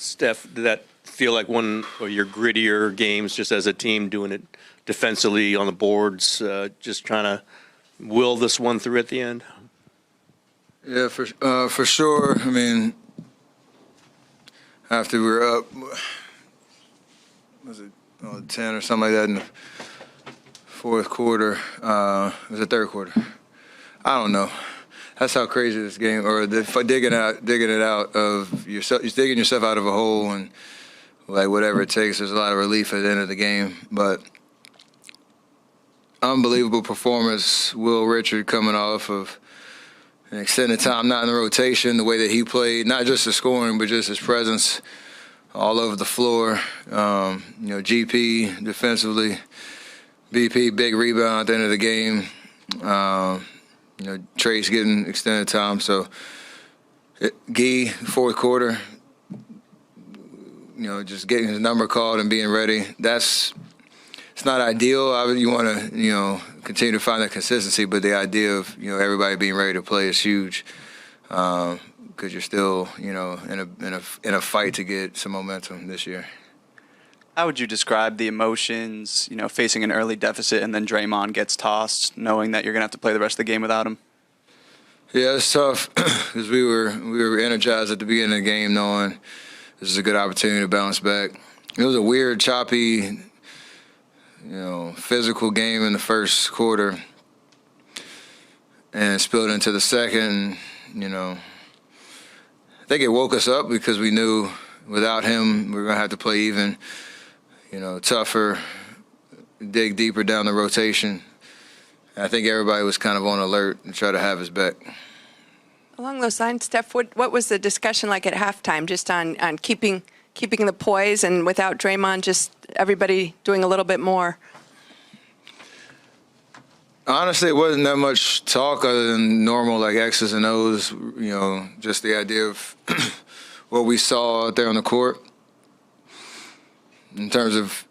Steph, did that feel like one of your grittier games just as a team doing it defensively on the boards, just trying to will this one through at the end? Yeah, for sure. I mean, after we were up, was it 10 or something like that in the fourth quarter? It was the third quarter. I don't know. That's how crazy this game, or digging it out of yourself, you're digging yourself out of a hole, and like whatever it takes. There's a lot of relief at the end of the game, but unbelievable performance. Richard coming off of an extended time not in the rotation, the way that he played, not just his scoring, but just his presence all over the floor. GP defensively, BP big rebound at the end of the game. Trace getting extended time. So, Gee, fourth quarter, just getting his number called and being ready. It's not ideal. You want to, continue to find that consistency, but the idea of, everybody being ready to play is huge because you're still, in a fight to get some momentum this year. How would you describe the emotions, facing an early deficit and then Draymond gets tossed, knowing that you're going to have to play the rest of the game without him? Yeah, it's tough because we were energized at the beginning of the game, knowing this is a good opportunity to bounce back. It was a weird, choppy, physical game in the first quarter, and it spilled into the second. I think it woke us up because we knew without him we were going to have to play even, tougher, dig deeper down the rotation. I think everybody was kind of on alert and try to have his back. Along those lines, Steph, what was the discussion like at halftime, just on keeping the poise and without Draymond, just everybody doing a little bit more? Honestly, it wasn't that much talk other than normal, like X's and O's, just the idea of what we saw out there on the court in terms of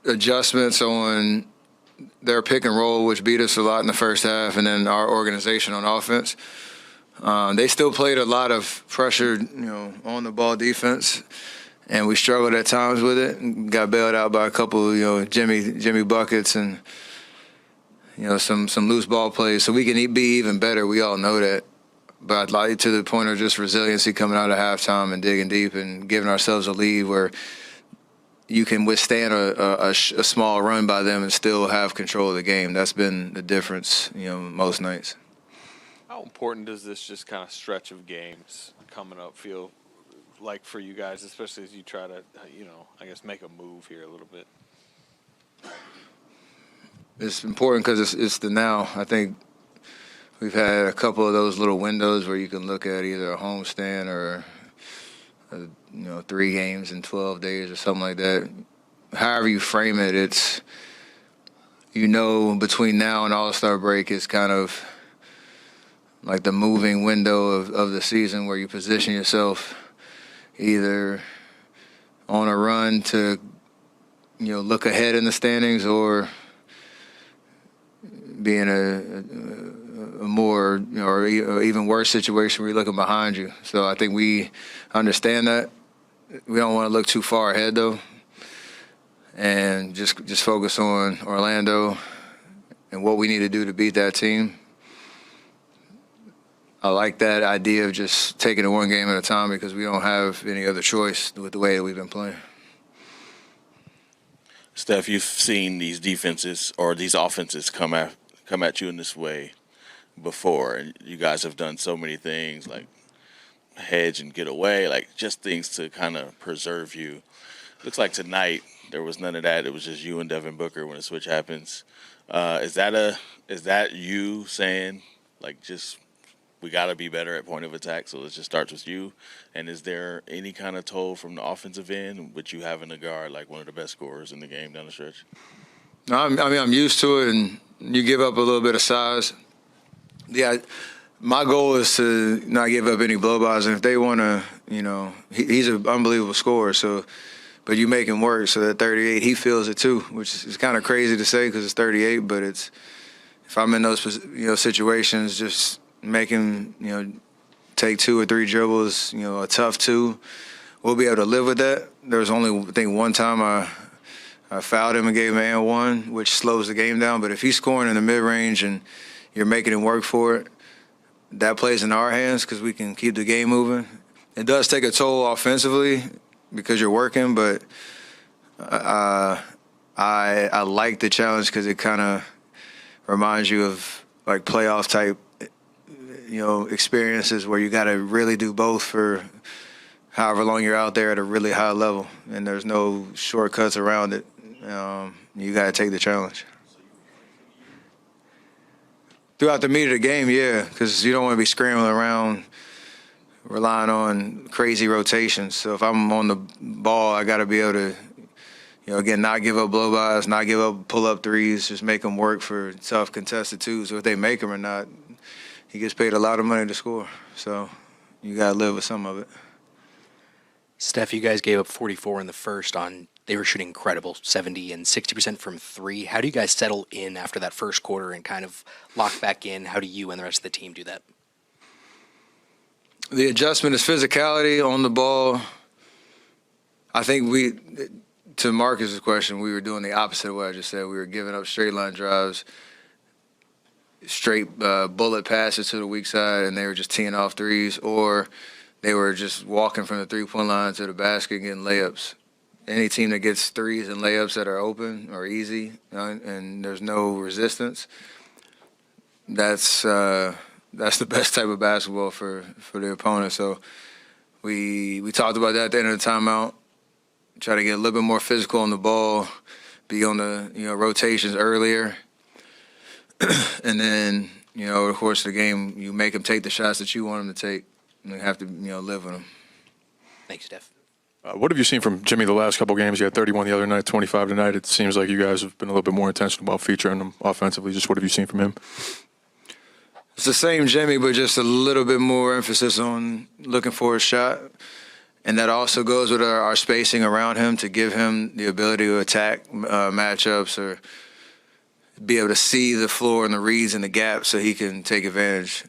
adjustments on their pick and roll, which beat us a lot in the first half, and then our organization on offense. They still played a lot of pressure, on the ball defense, and we struggled at times with it. Got bailed out by a couple, Jimmy buckets and some loose ball plays. So we can be even better. We all know that. But I'd like to the point of just resiliency coming out of halftime and digging deep and giving ourselves a lead where you can withstand a small run by them and still have control of the game. That's been the difference, most nights. How important does this just kind of stretch of games coming up feel like for you guys, especially as you try to, make a move here a little bit? It's important because it's the now. I think we've had a couple of those little windows where you can look at either a homestand or 3 games in 12 days or something like that. However you frame it, it's, between now and All-Star break is kind of like the moving window of the season where you position yourself either on a run to, look ahead in the standings or be in a more, or even worse situation where you're looking behind you. So I think we understand that. We don't want to look too far ahead, though, and just focus on Orlando and what we need to do to beat that team. I like that idea of just taking it one game at a time because we don't have any other choice with the way that we've been playing. Steph, you've seen these defenses or these offenses come at you in this way before, and you guys have done so many things like hedge and get away, like just things to kind of preserve you. Looks like tonight there was none of that. It was just you and Devin Booker when the switch happens. Is that you saying like just we got to be better at point of attack, so it just starts with you? And is there any kind of toll from the offensive end, which you have in the guard like one of the best scorers in the game down the stretch? No, I'm used to it, and you give up a little bit of size. Yeah, my goal is to not give up any blowbys, and if they want to, he's an unbelievable scorer, so, but you make him work, so that 38, he feels it too, which is kind of crazy to say because it's 38, but it's, if I'm in those, situations, just make him, take 2 or 3 dribbles, a tough 2, we'll be able to live with that. There was only, I think, one time I fouled him and gave him an and one, which slows the game down. But if he's scoring in the mid-range and you're making him work for it, that plays in our hands because we can keep the game moving. It does take a toll offensively because you're working, but I like the challenge because it kind of reminds you of like playoff type, experiences where you got to really do both for however long you're out there at a really high level, and there's no shortcuts around it. You got to take the challenge. Throughout the meat of the game, yeah, because you don't want to be scrambling around, relying on crazy rotations. So if I'm on the ball, I got to be able to, again, not give up blow-bys, not give up pull-up threes, just make them work for tough contested twos. So if they make them or not, he gets paid a lot of money to score. So you got to live with some of it. Steph, you guys gave up 44 in the first they were shooting incredible, 70 and 60% from three. How do you guys settle in after that first quarter and kind of lock back in? How do you and the rest of the team do that? The adjustment is physicality on the ball. I think to Marcus's question, we were doing the opposite of what I just said. We were giving up straight line drives, straight bullet passes to the weak side, and they were just teeing off threes, or they were just walking from the three-point line to the basket and getting layups. Any team that gets threes and layups that are open or easy, and there's no resistance, that's the best type of basketball for the opponent. So we talked about that at the end of the timeout. Try to get a little bit more physical on the ball, be on the rotations earlier, and then over the course of the game, you make them take the shots that you want them to take, and you have to live with them. Thanks, Steph. What have you seen from Jimmy the last couple games? You had 31 the other night, 25 tonight. It seems like you guys have been a little bit more intentional about featuring him offensively. Just what have you seen from him? It's the same Jimmy, but just a little bit more emphasis on looking for a shot. And that also goes with our spacing around him to give him the ability to attack matchups or be able to see the floor and the reads and the gaps so he can take advantage.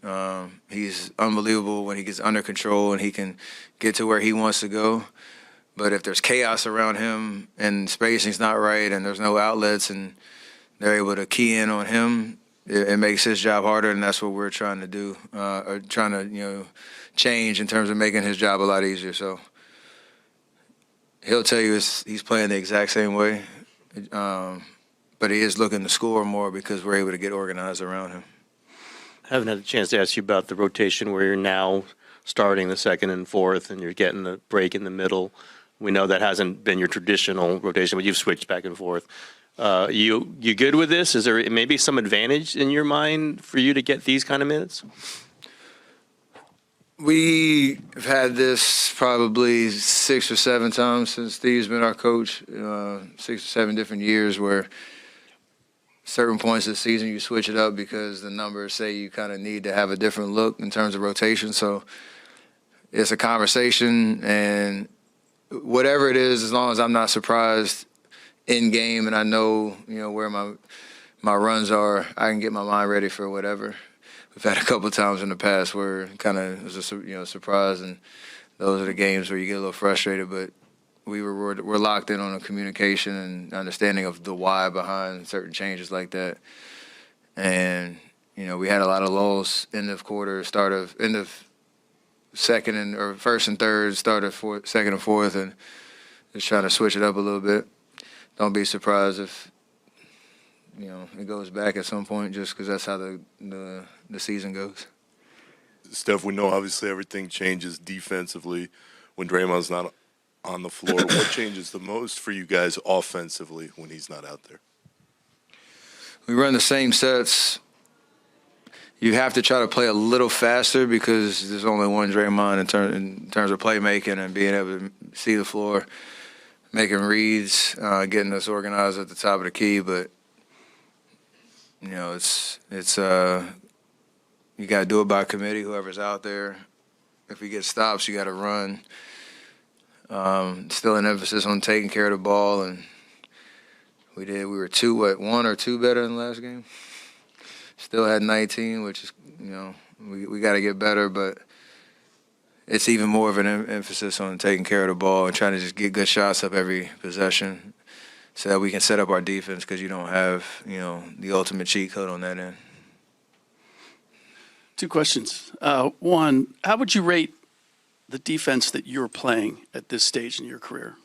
He's unbelievable when he gets under control and he can get to where he wants to go. But if there's chaos around him and spacing's not right and there's no outlets and they're able to key in on him, it makes his job harder, and that's what we're trying to do, or trying to change in terms of making his job a lot easier. So he'll tell you he's playing the exact same way, but he is looking to score more because we're able to get organized around him. I haven't had a chance to ask you about the rotation where you're now starting the second and fourth and you're getting the break in the middle. We know that hasn't been your traditional rotation, but you've switched back and forth. You good with this? Is there maybe some advantage in your mind for you to get these kind of minutes? We've had this probably 6 or 7 times since Steve's been our coach, 6 or 7 different years where certain points of the season you switch it up because the numbers say you kind of need to have a different look in terms of rotation. So it's a conversation, and whatever it is, as long as I'm not surprised in game and I know, where my runs are, I can get my mind ready for whatever. We've had a couple of times in the past where kind of it was a surprise, and those are the games where you get a little frustrated. But we're locked in on a communication and understanding of the why behind certain changes like that. And we had a lot of lulls end of quarter, end of second or first and third, start of second and fourth, and just trying to switch it up a little bit. Don't be surprised if it goes back at some point, just because that's how the season goes. Steph, we know obviously everything changes defensively when Draymond's not on the floor. What changes the most for you guys offensively when he's not out there? We run the same sets. You have to try to play a little faster because there's only one Draymond in terms of playmaking and being able to see the floor, making reads, getting us organized at the top of the key. But it's you got to do it by committee. Whoever's out there, if we get stops, you got to run. Still an emphasis on taking care of the ball, and we were 1 or 2 better than the last game. Still had 19, which is we got to get better, but it's even more of an emphasis on taking care of the ball and trying to just get good shots up every possession so that we can set up our defense because you don't have, the ultimate cheat code on that end. Two questions. One, how would you rate the defense that you're playing at this stage in your career?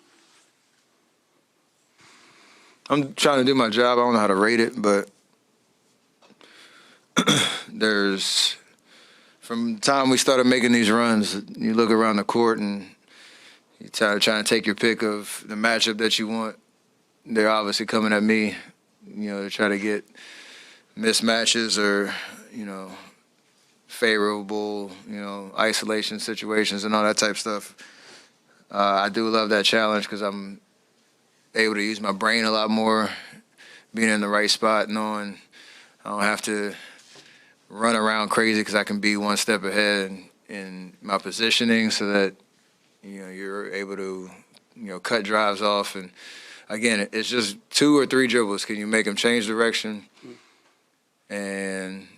I'm trying to do my job. I don't know how to rate it, but from the time we started making these runs, you look around the court and you try to take your pick of the matchup that you want. They're obviously coming at me, to try to get mismatches or, favorable, isolation situations and all that type of stuff. I do love that challenge because I'm able to use my brain a lot more, being in the right spot, knowing I don't have to run around crazy because I can be one step ahead in my positioning so that, you're able to, cut drives off. And again, it's just 2 or 3 dribbles. Can you make them change direction and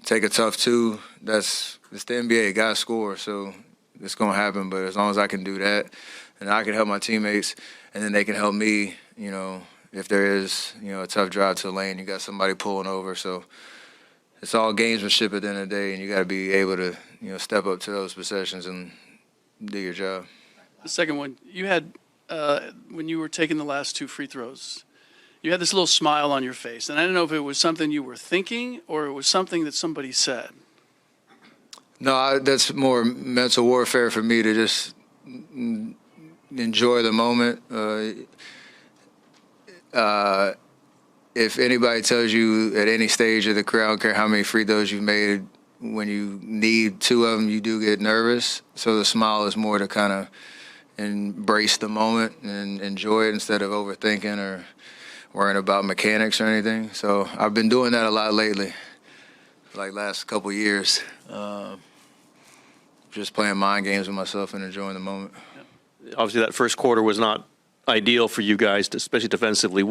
take a tough 2? It's the NBA. Got to score, so it's going to happen. But as long as I can do that and I can help my teammates and then they can help me, if there is, a tough drive to the lane, you got somebody pulling over. So it's all gamesmanship at the end of the day, and you got to be able to, step up to those possessions and do your job. The second one, you had, when you were taking the last 2 free throws, you had this little smile on your face. And I don't know if it was something you were thinking or it was something that somebody said. No, that's more mental warfare for me to just enjoy the moment. If anybody tells you at any stage of the career, I don't care how many free throws you've made, when you need 2 of them, you do get nervous. So the smile is more to kind of embrace the moment and enjoy it instead of overthinking or worrying about mechanics or anything. So I've been doing that a lot lately, like last couple years. Just playing mind games with myself and enjoying the moment. Obviously, that first quarter was not ideal for you guys, especially defensively.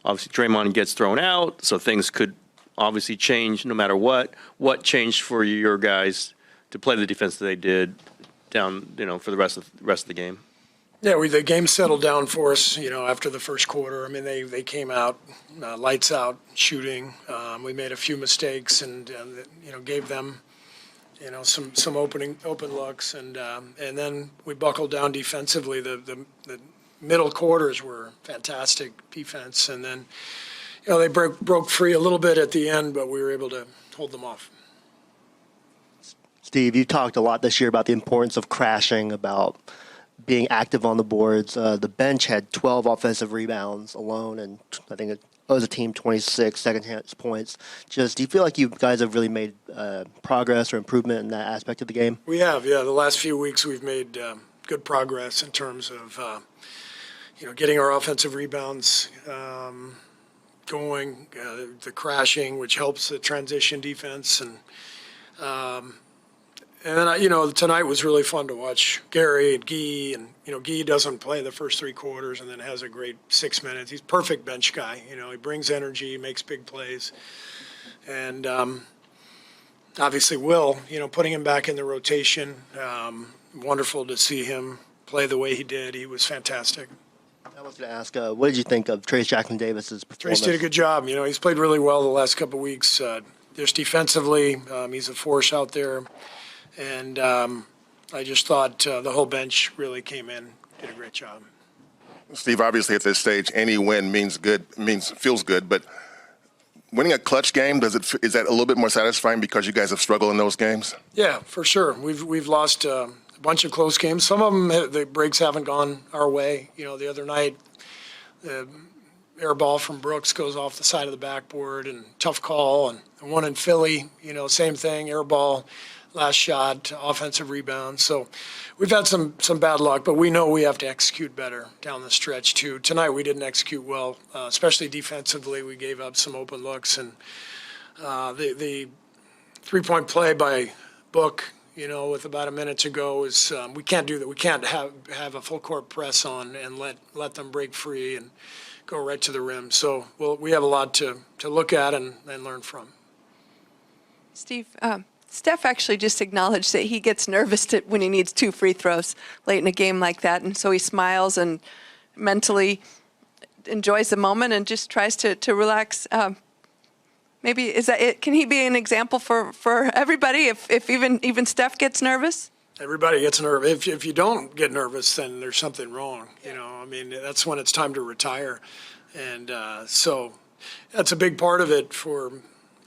Obviously, Draymond gets thrown out, so things could obviously change no matter what. What changed for your guys to play the defense that they did down, for the rest of the game? Yeah, the game settled down for us, after the first quarter. I mean, they came out, lights out, shooting. We made a few mistakes and, gave them, some open looks. And then we buckled down defensively. The middle quarters were fantastic defense. And then, they broke free a little bit at the end, but we were able to hold them off. Steve, you talked a lot this year about the importance of crashing, about being active on the boards. The bench had 12 offensive rebounds alone, and I think it was a team 26 second-chance points. Do you feel like you guys have really made progress or improvement in that aspect of the game? We have, yeah. The last few weeks we've made good progress in terms of, getting our offensive rebounds going, the crashing, which helps the transition defense. And then, tonight was really fun to watch Gary and Guy. And, Guy doesn't play the first 3 quarters and then has a great 6 minutes. He's a perfect bench guy. He brings energy, makes big plays. And obviously Will, putting him back in the rotation, wonderful to see him play the way he did. He was fantastic. I was going to ask, what did you think of Trace Jackson-Davis's performance? Trace did a good job. He's played really well the last couple of weeks. Just defensively, he's a force out there. And I just thought the whole bench really came in, did a great job. Steve, obviously at this stage, any win feels good, but winning a clutch game, is that a little bit more satisfying because you guys have struggled in those games? Yeah, for sure. We've lost a bunch of close games. Some of them, the breaks haven't gone our way. The other night, the air ball from Brooks goes off the side of the backboard, and tough call. And the one in Philly, same thing, air ball. Last shot, offensive rebound. So we've had some bad luck, but we know we have to execute better down the stretch too. Tonight we didn't execute well, especially defensively. We gave up some open looks, and the 3-point play by Book, with about a minute to go is we can't do that. We can't have a full court press on and let them break free and go right to the rim. So we have a lot to look at and learn from. Steve, Steph actually just acknowledged that he gets nervous when he needs 2 free throws late in a game like that, and so he smiles and mentally enjoys the moment and just tries to relax. Maybe is that it? Can he be an example for everybody? If even Steph gets nervous. Everybody gets nervous. If you don't get nervous, then there's something wrong. I mean, that's when it's time to retire, and so that's a big part of it for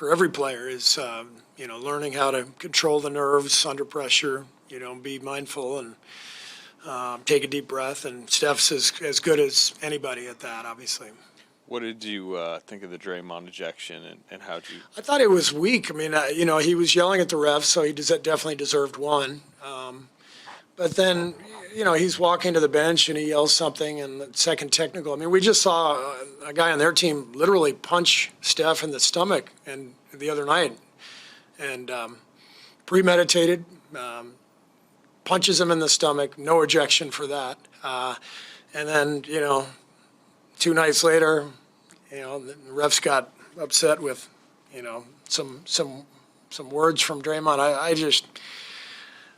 every player is learning how to control the nerves under pressure. Be mindful and take a deep breath. And Steph's as good as anybody at that, obviously. What did you think of the Draymond ejection, and how'd you? I thought it was weak. I mean, he was yelling at the refs, so he definitely deserved one. But then, he's walking to the bench and he yells something, and the second technical. I mean, we just saw a guy on their team literally punch Steph in the stomach and the other night, and premeditated, punches him in the stomach, no ejection for that. And then, 2 nights later, the refs got upset with, some words from Draymond.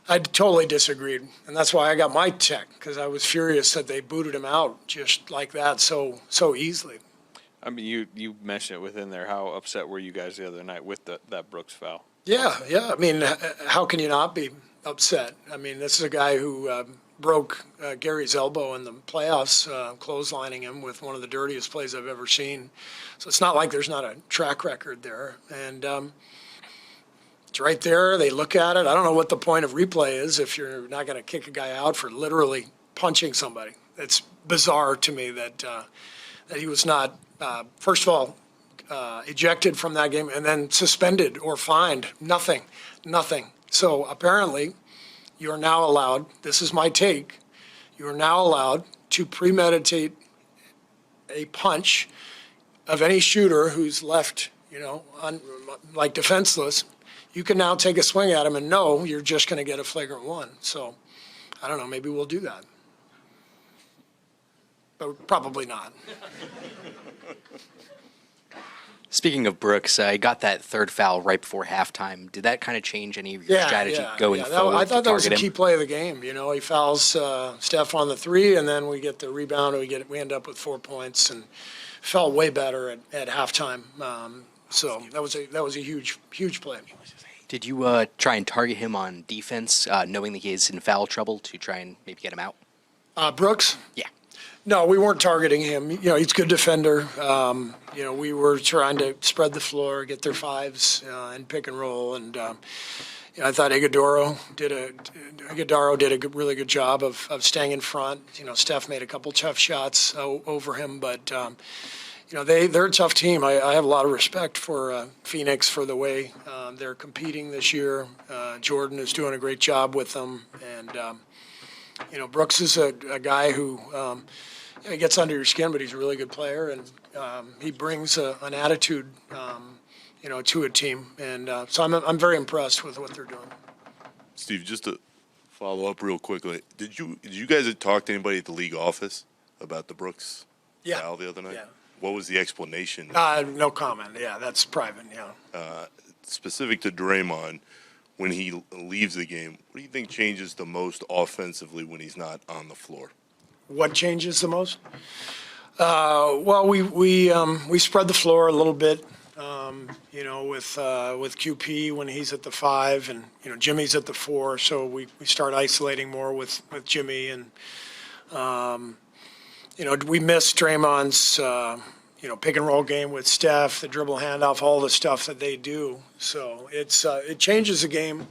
I totally disagreed, and that's why I got my tech, because I was furious that they booted him out just like that so easily. I mean, you mentioned it within there. How upset were you guys the other night with that Brooks foul? Yeah. I mean, how can you not be upset? I mean, this is a guy who broke Gary's elbow in the playoffs, clotheslining him with one of the dirtiest plays I've ever seen. So it's not like there's not a track record there. And it's right there. They look at it. I don't know what the point of replay is if you're not going to kick a guy out for literally punching somebody. It's bizarre to me that he was not, first of all, ejected from that game and then suspended or fined. Nothing. So apparently you are now allowed, this is my take, you are now allowed to premeditate a punch of any shooter who's left, like defenseless. You can now take a swing at him and know you're just going to get a flagrant one. So I don't know, maybe we'll do that. But probably not. Speaking of Brooks, he got that third foul right before halftime. Did that kind of change any of your strategy going forward? I thought that was a him? key play of the game. He fouls Steph on the 3, and then we get the rebound, and we end up with 4 points, and felt way better at halftime. So that was a huge play. Did you try and target him on defense, knowing that he is in foul trouble, to try and maybe get him out? Brooks? Yeah. No, we weren't targeting him. He's a good defender. We were trying to spread the floor, get their fives, and pick and roll. And I thought Iguodaro did a really good job of staying in front. Steph made a couple tough shots over him, but they're a tough team. I have a lot of respect for Phoenix for the way they're competing this year. Jordan is doing a great job with them, and Brooks is a guy who he gets under your skin, but he's a really good player, and he brings an attitude, to a team, and so I'm very impressed with what they're doing. Steve, just to follow up real quickly, did you guys talk to anybody at the league office about the Brooks foul the other night? Yeah. What was the explanation? No comment. Yeah, that's private. Yeah. Specific to Draymond, when he leaves the game, what do you think changes the most offensively when he's not on the floor? What changes the most? Well, we spread the floor a little bit, with QP when he's at the 5 and Jimmy's at the 4, so we start isolating more with Jimmy, and we miss Draymond's pick and roll game with Steph, the dribble handoff, all the stuff that they do. So it changes the game.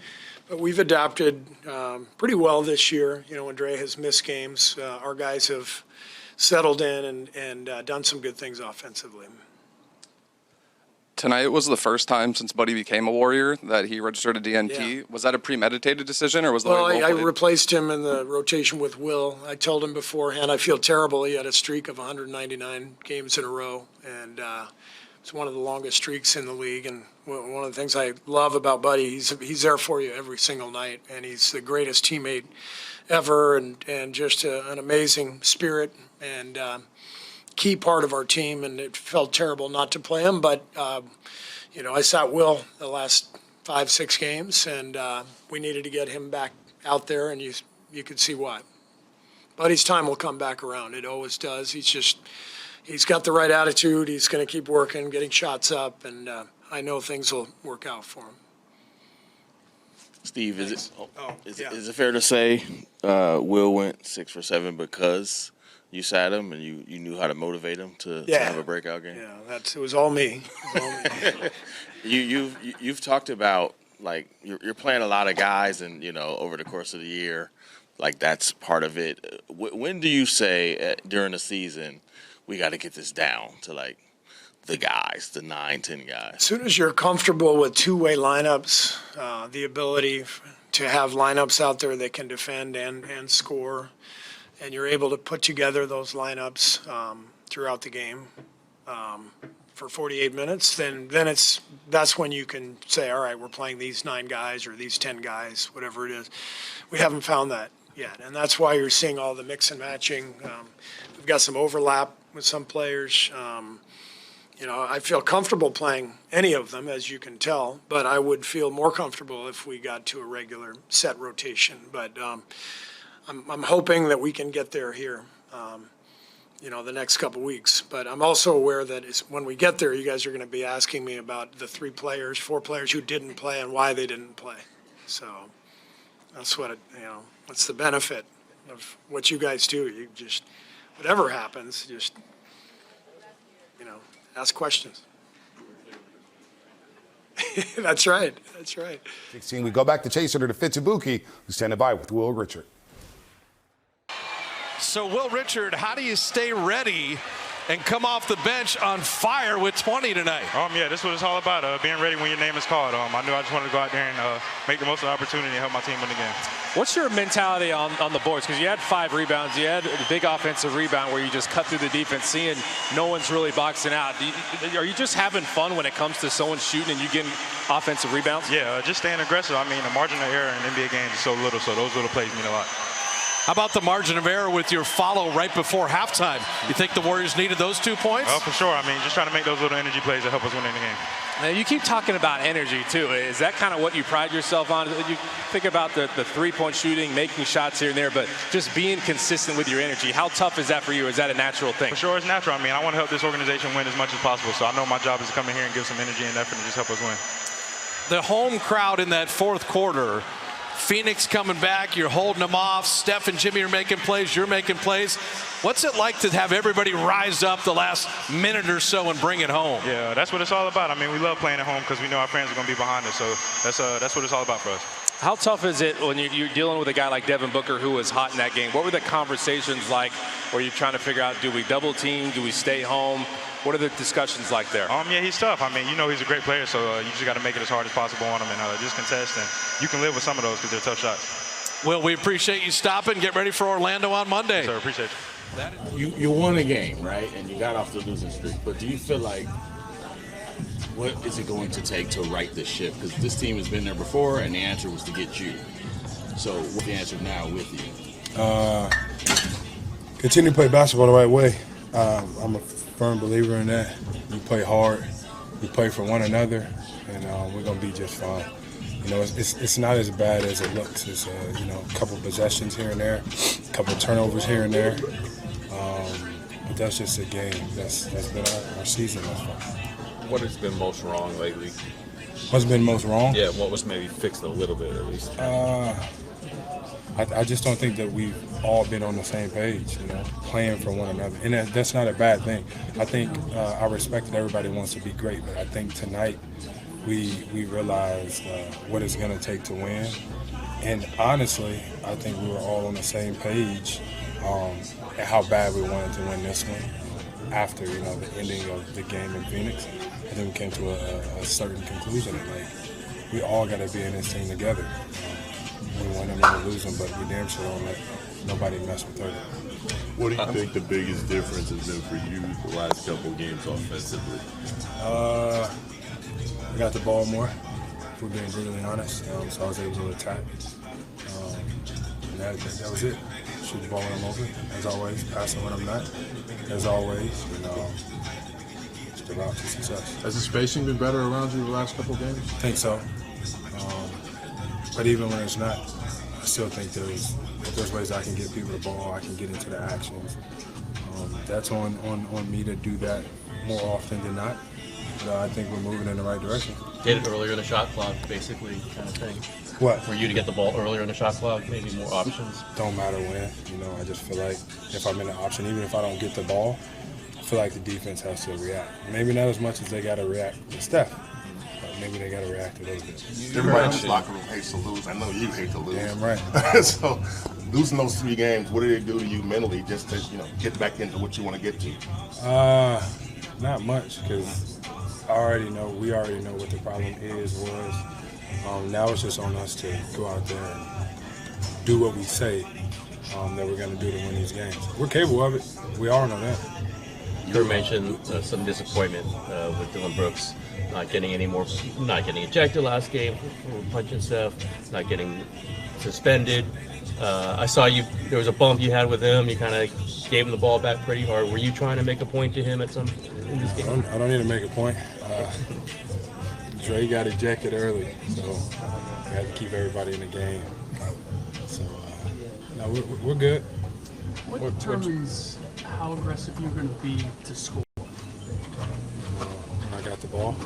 But we've adapted pretty well this year. When Dre has missed games, our guys have settled in and done some good things offensively. Tonight was the first time since Buddy became a Warrior that he registered a DNP. Yeah. Was that a premeditated decision, or was the Well, way I Will played? replaced him in the rotation with Will. I told him beforehand I feel terrible. He had a streak of 199 games in a row, and it's one of the longest streaks in the league. And one of the things I love about Buddy, he's there for you every single night, and he's the greatest teammate ever, and just an amazing spirit and key part of our team. And it felt terrible not to play him, but I sat Will the last 5-6 games, and we needed to get him back out there, and you could see why. But his time will come back around. It always does. He's got the right attitude. He's going to keep working, getting shots up, and I know things will work out for him. Steve, is it fair to say Will went 6 for 7 because you sat him and you knew how to motivate him to have a breakout game? Yeah, it was all me. You've talked about, like, you're playing a lot of guys, and over the course of the year, like, that's part of it. When do you say during the season we got to get this down to, like, the guys, the 9-10 guys? As soon as you're comfortable with two-way lineups, the ability to have lineups out there that can defend and score, and you're able to put together those lineups throughout the game for 48 minutes, then that's when you can say, all right, we're playing these 9 guys or these 10 guys, whatever it is. We haven't found that yet, and that's why you're seeing all the mix and matching. We've got some overlap with some players. I feel comfortable playing any of them, as you can tell, but I would feel more comfortable if we got to a regular set rotation. But I'm hoping that we can get there here, the next couple weeks. But I'm also aware that when we get there, you guys are going to be asking me about the 4 players who didn't play and why they didn't play. So that's what's the benefit of what you guys do. You just, whatever happens, just, ask questions. That's right. 16, we go back to Chaser to Fitzibuki, who's standing by with Will Richard. So, Will Richard, how do you stay ready and come off the bench on fire with 20 tonight? Yeah, this is what it's all about, being ready when your name is called. I knew I just wanted to go out there and make the most of the opportunity and help my team win the game. What's your mentality on the boards? Because you had 5 rebounds. You had a big offensive rebound where you just cut through the defense, seeing no one's really boxing out. Are you just having fun when it comes to someone shooting and you getting offensive rebounds? Yeah, just staying aggressive. The margin of error in NBA games is so little, so those little plays mean a lot. How about the margin of error with your follow right before halftime? You think the Warriors needed those 2 points? Oh, for sure. Just trying to make those little energy plays that help us win in the game. Now, you keep talking about energy, too. Is that kind of what you pride yourself on? You think about the three-point shooting, making shots here and there, but just being consistent with your energy. How tough is that for you? Is that a natural thing? For sure, it's natural. I want to help this organization win as much as possible, so I know my job is to come in here and give some energy and effort and just help us win. The home crowd in that fourth quarter, Phoenix coming back, you're holding them off. Steph and Jimmy are making plays, you're making plays. What's it like to have everybody rise up the last minute or so and bring it home? Yeah, that's what it's all about. We love playing at home because we know our fans are going to be behind us, so that's what it's all about for us. How tough is it when you're dealing with a guy like Devin Booker who was hot in that game? What were the conversations like where you're trying to figure out, do we double team, do we stay home? What are the discussions like there? Yeah, he's tough. He's a great player, so you just got to make it as hard as possible on him and just contest. And you can live with some of those because they're tough shots. Well, we appreciate you stopping. Get ready for Orlando on Monday. Yes, sir, appreciate you. You won a game, right? And you got off the losing streak. But do you feel like, what is it going to take to right the ship? Because this team has been there before, and the answer was to get you. So what's the answer now with you? Continue to play basketball the right way. I'm a firm believer in that. We play hard, we play for one another, and we're gonna be just fine. It's not as bad as it looks. It's a couple possessions here and there, a couple turnovers here and there, but that's just a game. That's been our season thus far. What has been most wrong lately? What's been most wrong? Yeah, what was maybe fixed a little bit at least? I just don't think that we've all been on the same page, playing for one another. And that's not a bad thing. I think I respect that everybody wants to be great, but I think tonight we realized what it's going to take to win. And honestly, I think we were all on the same page and how bad we wanted to win this one after, the ending of the game in Phoenix. I think we came to a certain conclusion that, we all got to be in this thing together. We win them and we lose them, but we damn sure don't let nobody mess with her. What do you think the biggest difference has been for you the last couple of games offensively? We got the ball more, if we're being brutally honest, so I was able to attack. And that was it. Shoot the ball when I'm open, as always, passing when I'm not, as always, and just about to success. Has the spacing been better around you the last couple of games? I think so. But even when it's not, I still think there's ways I can get people the ball, I can get into the actions. That's on me to do that more often than not. But I think we're moving in the right direction. Get it earlier in the shot clock, basically, kind of thing. What? For you to get the ball earlier in the shot clock, maybe more options. Don't matter when, I just feel like if I'm in an option, even if I don't get the ball, I feel like the defense has to react. Maybe not as much as they got to react with Steph, but maybe they got to react a little bit. Everybody in this locker room hates to lose. I know you hate to lose. Damn right. So losing those 3 games, what did it do to you mentally just to get back into what you want to get to? Not much, because we already know what the problem was. Now it's just on us to go out there and do what we say that we're going to do to win these games. We're capable of it. We all know that. You mentioned some disappointment with Dylan Brooks not getting ejected last game for punching Steph, not getting suspended. I saw there was a bump you had with him. You kind of gave him the ball back pretty hard. Were you trying to make a point to him in this game? I don't need to make a point. Dre got ejected early, so we had to keep everybody in the game. So, no, we're good. What determines how aggressive you're going to be to score? When I got the ball,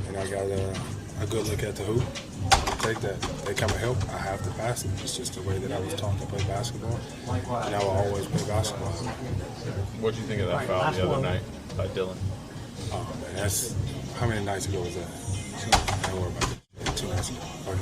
and I got a good look at the hoop, I take that. They come and help, I have to pass it. It's just the way that I was taught to play basketball, and I will always play basketball. What do you think of that foul the other night by Dylan? Oh, man, how many nights ago was that? Don't worry about it. 2 nights ago. Okay.